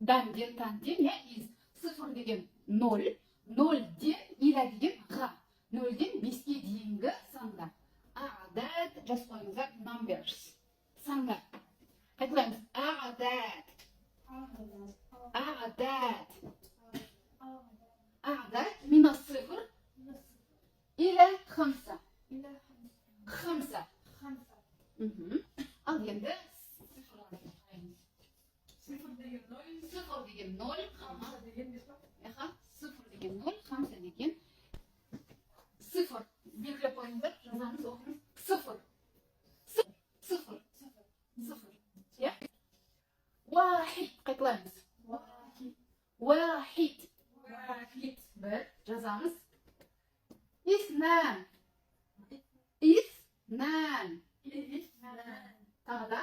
Dan'den tan'den ya iz. Sıfır degen nol. Nolden ila degen ga. Nolden 5'ke дейінгі сандар. A'dad жазып қойыңыздар numbers. Сандар. Қайталаймыз. A'dad. A'dad. A'dad من الصفر إلى 5. 5. Al endi sıfır degen nol, sıfır degen nol, 5 degen sıfır. Belgilep koyыңыздар, жазамыз, оқыңыз. Sıfır. Sıfır. Ya. Вахид. Қайталаймыз. Вахид. Bir. Жазамыз. İsnan. Tағы да.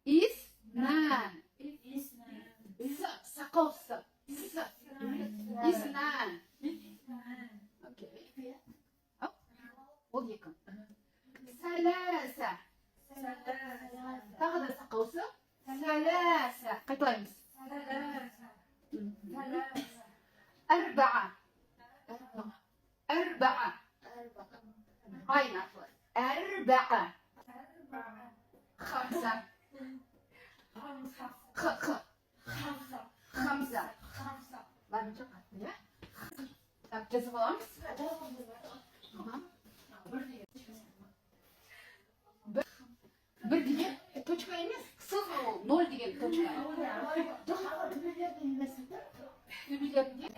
İsnan. Сақаусы. İsnan. Окей. Ол екі. Сәләсә. Тағы да сақаусы. Сәләсә. Қайталаймыз. Әрба'a. Aynen. Әрба'a. خمسة. Так, жазып аламыз. Bir деген точка емес, sıfır ол, 0 деген точка. Төбелерінде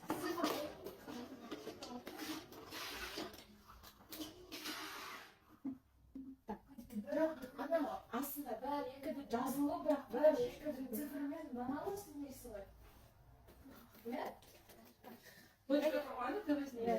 sıfır. Aslında belki de жазылып, бірақ belki de цифрмен бағаласын несі ғой. Точка тұрғаны төбесінде.